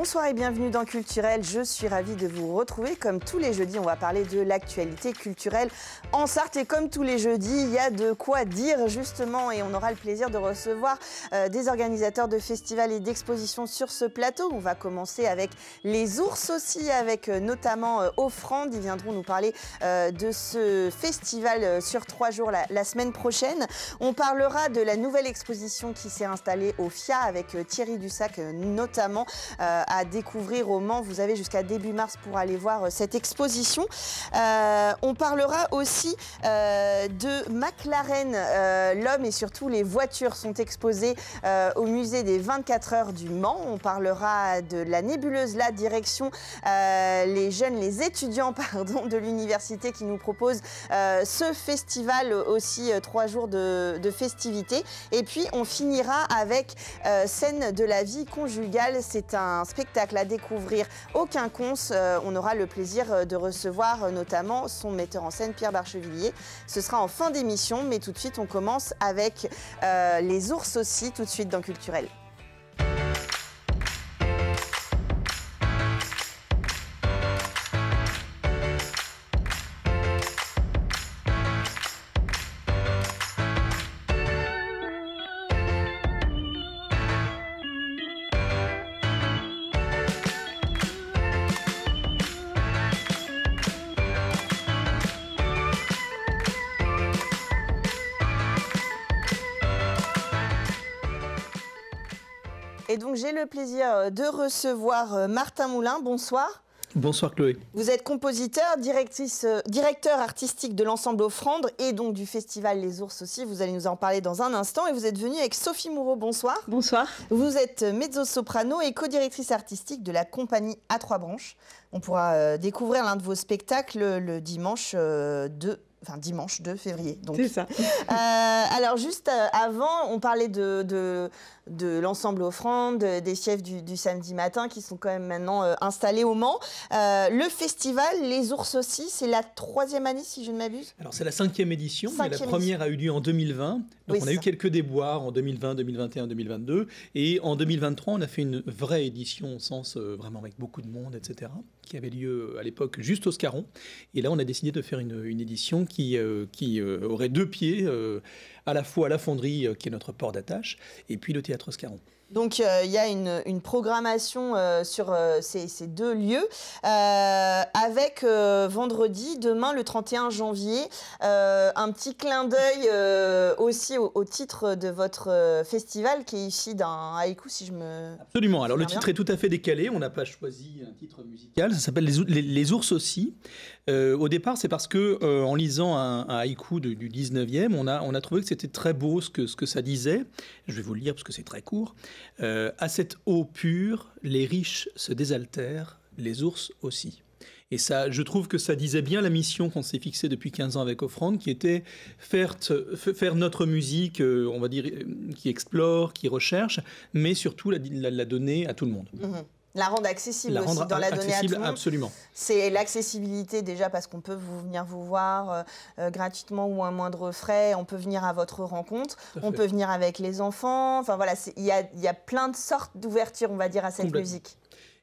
Bonsoir et bienvenue dans Culturel. Je suis ravie de vous retrouver. Comme tous les jeudis, on va parler de l'actualité culturelle en Sarthe. Et comme tous les jeudis, il y a de quoi dire justement. Et on aura le plaisir de recevoir des organisateurs de festivals et d'expositions sur ce plateau. On va commencer avec les ours aussi, avec notamment Offrande. Ils viendront nous parler de ce festival sur 3 jours la semaine prochaine. On parlera de la nouvelle exposition qui s'est installée au FIA avec Thierry Dussac notamment. À découvrir au Mans. Vous avez jusqu'à début mars pour aller voir cette exposition. On parlera aussi de McLaren. L'homme et surtout les voitures sont exposées au musée des 24 heures du Mans. On parlera de la nébuleuse, la direction, les étudiants de l'université qui nous proposent ce festival aussi 3 jours de festivités. Et puis on finira avec Scène de la vie conjugale. C'est un spectacle à découvrir au Quinconce. On aura le plaisir de recevoir notamment son metteur en scène Pierre Barchevillier. Ce sera en fin d'émission, mais tout de suite on commence avec les ours aussi, tout de suite dans Culturel. Et donc j'ai le plaisir de recevoir Martin Moulin. Bonsoir. Bonsoir Chloé. Vous êtes compositeur, directeur artistique de l'ensemble Offrande et donc du festival Les Ours aussi. Vous allez nous en parler dans un instant. Et vous êtes venue avec Sophie Moureau. Bonsoir. Bonsoir. Vous êtes mezzo-soprano et co-directrice artistique de la compagnie À Trois Branches. On pourra découvrir l'un de vos spectacles le dimanche 2 février. C'est ça. Alors juste avant, on parlait de l'ensemble Offrande, des chefs du samedi matin qui sont quand même maintenant installés au Mans. Le festival Les Ours aussi, c'est la 3e année si je ne m'abuse. Alors c'est la 5e édition, mais la première a eu lieu en 2020. Donc oui, on a eu quelques déboires en 2020, 2021, 2022. Et en 2023, on a fait une vraie édition au sens vraiment avec beaucoup de monde, etc., qui avait lieu à l'époque juste au Scarron. Et là, on a décidé de faire une édition qui aurait 2 pieds, à la fois à la Fonderie, qui est notre port d'attache, et puis le théâtre Scarron. Donc il y a une programmation sur ces 2 lieux avec vendredi, demain le 31 janvier, un petit clin d'œil aussi au titre de votre festival qui est ici d'un haïku si je me... Absolument, alors le titre est tout à fait décalé, on n'a pas choisi un titre musical, ça s'appelle les ours aussi. Au départ c'est parce que en lisant un haïku du 19e, on a trouvé que c'était très beau ce que ça disait. Je vais vous le lire parce que c'est très court. À cette eau pure, les riches se désaltèrent, les ours aussi. Et ça, je trouve que ça disait bien la mission qu'on s'est fixée depuis 15 ans avec Offrande, qui était faire notre musique, on va dire, qui explore, qui recherche, mais surtout la donner à tout le monde. Mmh. La rendre accessible aussi, dans la donner à tout le monde. Absolument. C'est l'accessibilité déjà parce qu'on peut venir vous voir gratuitement ou à moindre frais. On peut venir à votre rencontre. On peut venir avec les enfants. Enfin voilà, il y a plein de sortes d'ouverture, on va dire, à cette musique.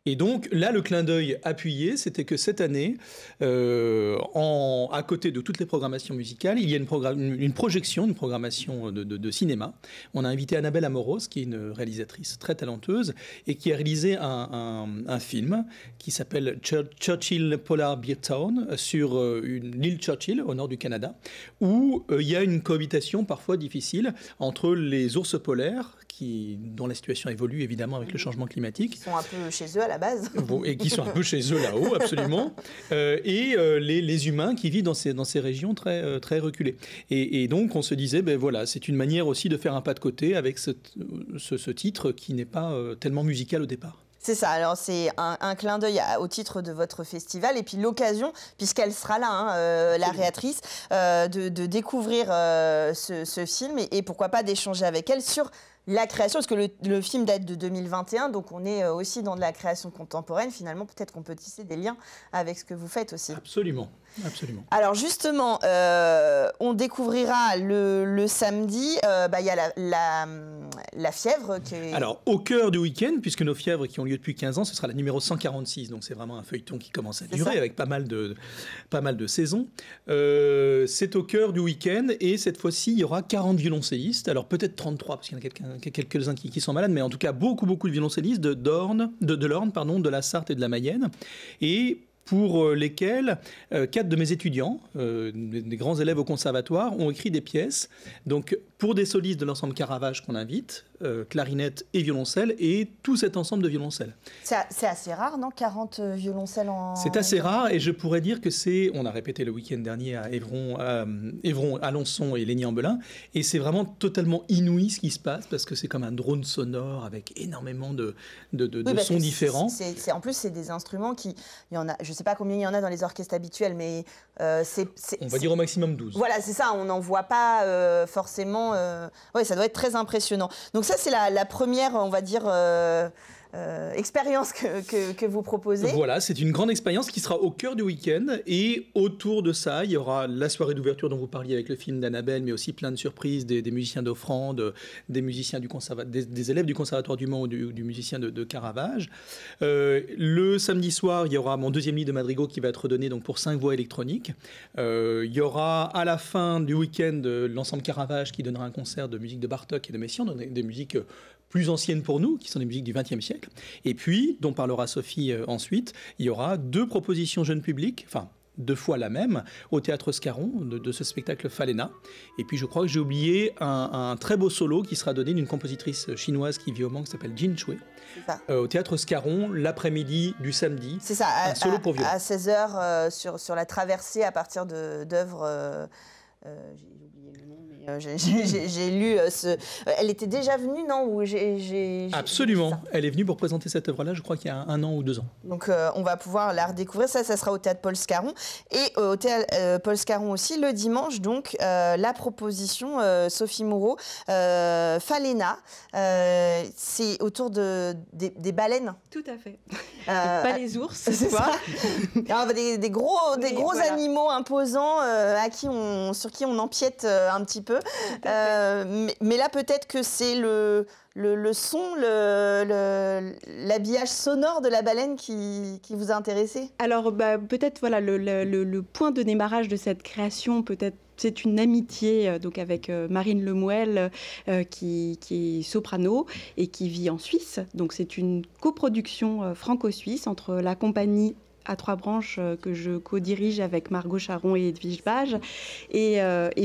Et donc là, le clin d'œil appuyé, c'était que cette année, à côté de toutes les programmations musicales, il y a une projection, une programmation de cinéma. On a invité Annabelle Amoros, qui est une réalisatrice très talenteuse, et qui a réalisé un film qui s'appelle Churchill Polar Beer Town, sur l'île Churchill, au nord du Canada, où il y a une cohabitation parfois difficile entre les ours polaires, dont la situation évolue évidemment avec le changement climatique. Qui sont un peu chez eux à la base. Et qui sont un peu chez eux là-haut, absolument. Et les humains qui vivent dans ces régions très, très reculées. Et donc on se disait, ben voilà, c'est une manière aussi de faire un pas de côté avec ce titre qui n'est pas tellement musical au départ. C'est ça, alors c'est un clin d'œil au titre de votre festival et puis l'occasion, puisqu'elle sera là, la réalisatrice, de découvrir ce film et pourquoi pas d'échanger avec elle sur la création, parce que le film date de 2021, donc on est aussi dans de la création contemporaine. Finalement, peut-être qu'on peut tisser des liens avec ce que vous faites aussi. Absolument, absolument. Alors justement, on découvrira le samedi, y a la fièvre Alors, au cœur du week-end, puisque nos fièvres qui ont lieu depuis 15 ans, ce sera la numéro 146, donc c'est vraiment un feuilleton qui commence à durer avec pas mal de saisons. C'est au cœur du week-end, et cette fois-ci, il y aura 40 violoncellistes, alors peut-être 33, parce qu'il y en a quelques-uns qui sont malades, mais en tout cas beaucoup de violoncellistes de l'Orne, de la Sarthe et de la Mayenne, et pour lesquels 4 de mes étudiants, des grands élèves au conservatoire, ont écrit des pièces. Donc, pour des solistes de l'ensemble Caravage qu'on invite, clarinette et violoncelle, et tout cet ensemble de violoncelles. C'est assez rare, non? 40 violoncelles en... C'est assez rare, et je pourrais dire que on a répété le week-end dernier à Évron, Alençon et Légny-en-Belin, et c'est vraiment totalement inouï ce qui se passe, parce que c'est comme un drone sonore avec énormément de sons différents. En plus, c'est des instruments il y en a, je ne sais pas combien il y en a dans les orchestres habituels, mais on va dire au maximum 12. Voilà, c'est ça, on n'en voit pas forcément... Oui, ça doit être très impressionnant. Donc ça, c'est la première, on va dire... expérience que vous proposez. Voilà, c'est une grande expérience qui sera au cœur du week-end, et autour de ça, il y aura la soirée d'ouverture dont vous parliez avec le film d'Annabelle, mais aussi plein de surprises, des musiciens d'Offrande, des musiciens des élèves du Conservatoire du Mans ou du musicien de Caravage. Le samedi soir, il y aura mon deuxième livre de madrigaux qui va être donné donc pour 5 voix électroniques. Il y aura à la fin du week-end l'ensemble Caravage qui donnera un concert de musique de Bartók et de Messiaen, des musiques plus anciennes pour nous, qui sont des musiques du XXe siècle. Et puis, dont parlera Sophie ensuite, il y aura 2 propositions jeunes publics, enfin 2 fois la même, au Théâtre Scarron, de ce spectacle Falena. Et puis je crois que j'ai oublié un très beau solo qui sera donné d'une compositrice chinoise qui vit au Mans, qui s'appelle Jin Shui, au Théâtre Scarron, l'après-midi du samedi. C'est ça, un solo pour violon. À 16h, sur la traversée à partir d'œuvres... j'ai oublié le nom, mais j'ai lu elle était déjà venue, non? Absolument. Elle est venue pour présenter cette œuvre-là, je crois qu'il y a 1 an ou 2 ans. Donc on va pouvoir la redécouvrir. Ça sera au Théâtre Paul Scarron. Et au Théâtre Paul Scarron aussi, le dimanche, donc, la proposition Sophie Moreau, Falena. C'est autour des baleines. Tout à fait. Pas les ours, c'est ça. Des gros voilà. Animaux imposants sur qui on empiète un petit peu. Mais là, peut-être que c'est le son, l'habillage sonore de la baleine qui vous a intéressé. Alors, peut-être voilà, le point de démarrage de cette création, peut-être, c'est une amitié donc avec Marine Lemouel qui est soprano et qui vit en Suisse. Donc c'est une coproduction franco-suisse entre la compagnie à 3 branches que je co-dirige avec Margot Charon et Edwige Bage, et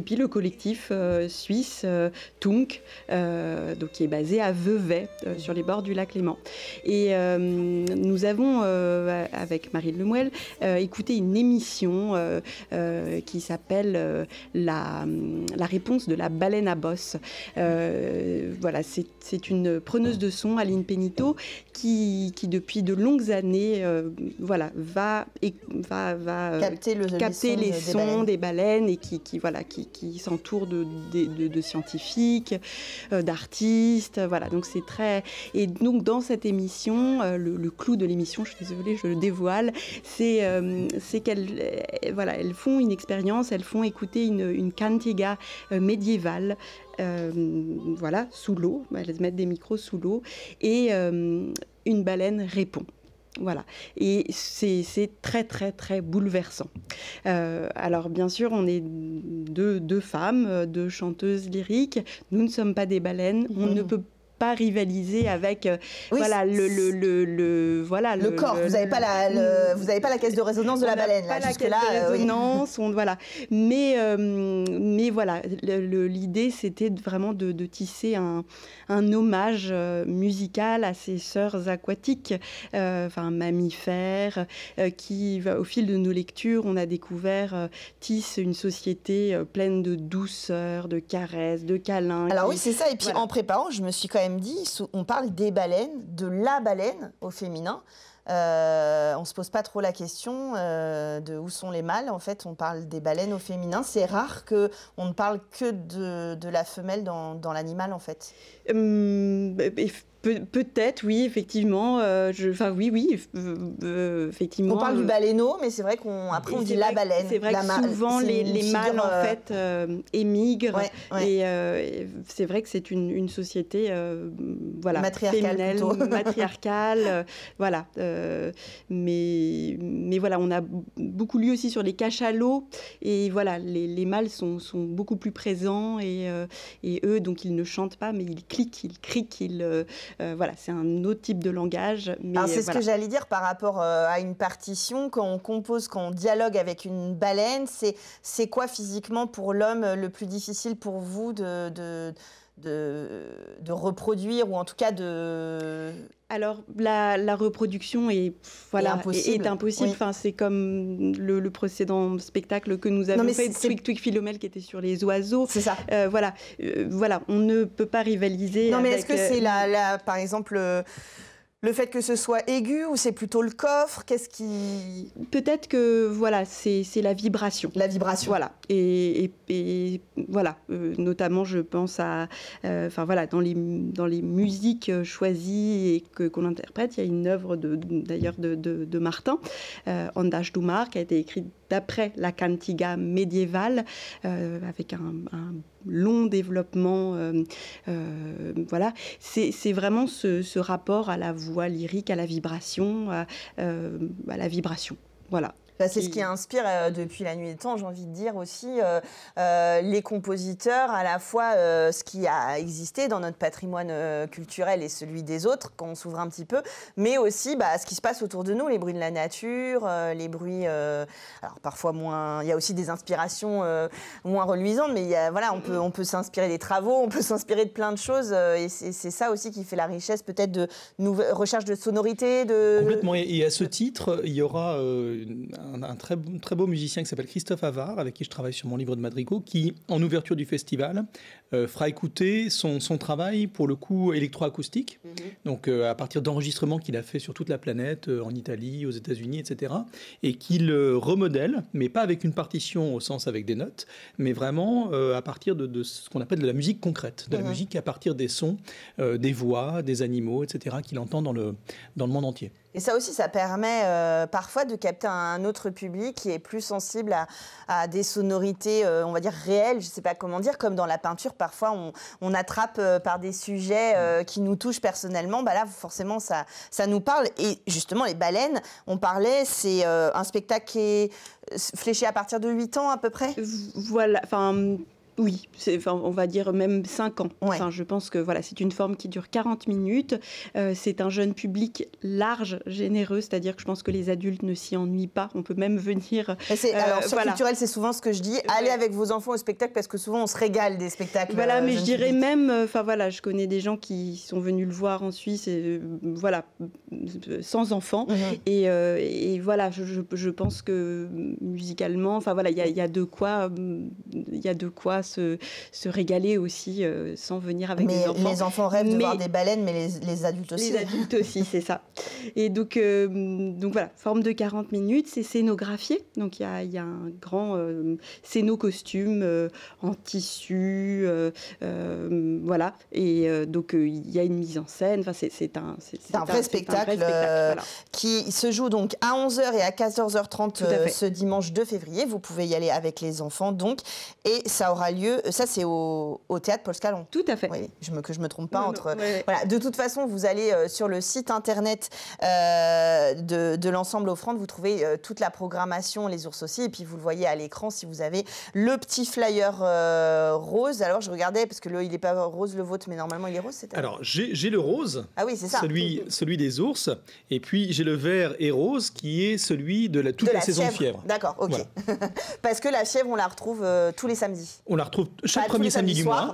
puis le collectif suisse Tunk, donc qui est basé à Vevey, sur les bords du lac Léman. Et nous avons, avec Marine Lemouel, écouté une émission qui s'appelle la réponse de la baleine à bosse. Voilà, c'est une preneuse de son, Aline Pénito, qui depuis de longues années va capter les sons des baleines et qui s'entoure de scientifiques, d'artistes. Voilà, donc c'est très... Et donc dans cette émission, le clou de l'émission, je suis désolée, je le dévoile, c'est elles font une expérience, elles font écouter une cantiga médiévale, sous l'eau, elles mettent des micros sous l'eau, et une baleine répond. Voilà, et c'est très très très bouleversant. Alors bien sûr, on est deux femmes, 2 chanteuses lyriques. Nous ne sommes pas des baleines. On ne peut pas rivaliser avec le corps. Vous n'avez pas la caisse de résonance de la baleine. Pas la caisse de résonance. Mais voilà, l'idée c'était vraiment de tisser un hommage musical à ces sœurs aquatiques, mammifères, qui, au fil de nos lectures, on a découvert tissent une société pleine de douceur, de caresses, de câlins. Alors oui, c'est ça. Et puis en préparant, je me suis quand même dit, on parle des baleines, de la baleine au féminin. On ne se pose pas trop la question de où sont les mâles. En fait, on parle des baleines au féminin. C'est rare qu'on ne parle que de la femelle dans l'animal, en fait. Peut-être, oui, effectivement. Effectivement. On parle du baleineau, mais c'est vrai qu'après on dit la baleine. C'est vrai que souvent les mâles en fait émigrent. Et c'est vrai que c'est une société matriarcale, matriarcale. Voilà. Mais voilà, on a beaucoup lu aussi sur les cachalots. Et voilà, les mâles sont beaucoup plus présents. Et eux, donc ils ne chantent pas, mais ils cliquent, ils criquent, voilà, c'est un autre type de langage. C'est ce que j'allais dire par rapport à une partition. Quand on compose, quand on dialogue avec une baleine, c'est quoi physiquement pour l'homme le plus difficile pour vous de reproduire, ou en tout cas de... Alors, la reproduction est impossible. Oui. Enfin, c'est comme le précédent spectacle que nous avons fait, Twig Philomèle, qui était sur les oiseaux. C'est ça. Voilà, on ne peut pas rivaliser. Non, mais est-ce que c'est par exemple... Le fait que ce soit aigu, ou c'est plutôt le coffre? Qu'est-ce qui... Peut-être que voilà, c'est la vibration. La vibration. Voilà. Et voilà, notamment je pense à... dans les musiques choisies et qu'on interprète, il y a une œuvre d'ailleurs de Martin, Ondas du Mar, qui a été écrite d'après la cantiga médiévale, avec un long développement. Voilà. C'est vraiment ce rapport à la voix lyrique, à la vibration, à la vibration. Voilà. C'est ce qui inspire depuis la nuit des temps, j'ai envie de dire aussi, les compositeurs, à la fois ce qui a existé dans notre patrimoine culturel et celui des autres, quand on s'ouvre un petit peu, mais aussi ce qui se passe autour de nous, les bruits de la nature, les bruits... alors parfois moins... Il y a aussi des inspirations moins reluisantes, mais on peut s'inspirer des travaux, on peut s'inspirer de plein de choses, et c'est ça aussi qui fait la richesse peut-être de recherche de sonorité. Complètement, et à ce titre, il y aura... un très beau musicien qui s'appelle Christophe Havard, avec qui je travaille sur mon livre de madrigaux, qui, en ouverture du festival, fera écouter son travail, pour le coup, électroacoustique. Donc, à partir d'enregistrements qu'il a fait sur toute la planète, en Italie, aux États-Unis, etc., et qu'il remodèle, mais pas avec une partition au sens avec des notes, mais vraiment à partir de ce qu'on appelle de la musique concrète, de la musique à partir des sons, des voix, des animaux, etc., qu'il entend dans le monde entier. Et ça aussi, ça permet parfois de capter un autre public qui est plus sensible à des sonorités, on va dire, réelles, je ne sais pas comment dire, comme dans la peinture, parfois on attrape par des sujets qui nous touchent personnellement. Là, forcément, ça nous parle. Et justement, les baleines, on parlait, c'est un spectacle qui est fléché à partir de 8 ans à peu près. Voilà, oui, on va dire même 5 ans. Ouais. Je pense que c'est une forme qui dure 40 minutes. C'est un jeune public large, généreux, c'est-à-dire que je pense que les adultes ne s'y ennuient pas. On peut même venir... Alors, sur Culturel, c'est souvent ce que je dis. Allez avec vos enfants au spectacle, parce que souvent, on se régale des spectacles. Voilà, mais je dirais même... je connais des gens qui sont venus le voir en Suisse, sans enfants. Et voilà, je pense que musicalement, il y a de quoi... se régaler aussi sans venir avec des enfants. Les enfants rêvent de voir des baleines, mais les adultes aussi. Les adultes aussi, c'est ça. Et donc voilà, forme de 40 minutes, c'est scénographié. Donc il y a un grand scéno-costume en tissu, voilà. Et donc il y a une mise en scène. Enfin, c'est un vrai spectacle, voilà, qui se joue donc à 11h et à 14h30 ce dimanche 2 février. Vous pouvez y aller avec les enfants, donc. Et ça aura lieu, ça c'est au Théâtre Paul Scalan. Tout à fait. Oui, que je me trompe pas Voilà. De toute façon, vous allez sur le site internet de l'ensemble Offrande, vous trouvez toute la programmation, les ours aussi, et puis vous le voyez à l'écran si vous avez le petit flyer rose. Alors je regardais, parce que il n'est pas rose le vôtre, mais normalement il est rose. Alors j'ai le rose, oui, c'est ça. Celui des ours, et puis j'ai le vert et rose qui est celui de toute la saison de fièvre. D'accord, ok. Voilà. Parce que la fièvre, on la retrouve tous les samedis. On la retrouve chaque premier samedi du mois.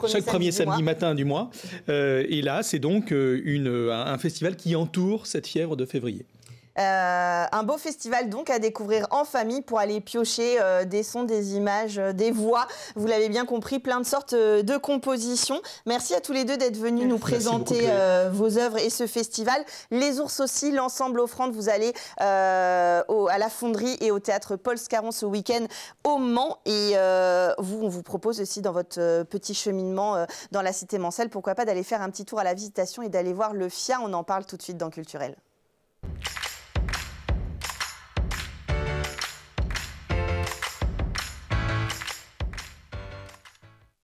Chaque premier samedi matin du mois. Et là, c'est donc un festival qui entoure cette fièvre de février. Un beau festival donc à découvrir en famille pour aller piocher des sons, des images, des voix. Vous l'avez bien compris, plein de sortes de compositions. Merci à tous les deux d'être venus nous présenter vos œuvres et ce festival. Les Ours aussi, l'ensemble Offrande, vous allez à la Fonderie et au théâtre Paul Scarron ce week-end au Mans. Et on vous propose aussi dans votre petit cheminement dans la cité Mansell, pourquoi pas d'aller faire un petit tour à la Visitation et d'aller voir le FIA. On en parle tout de suite dans Culturel.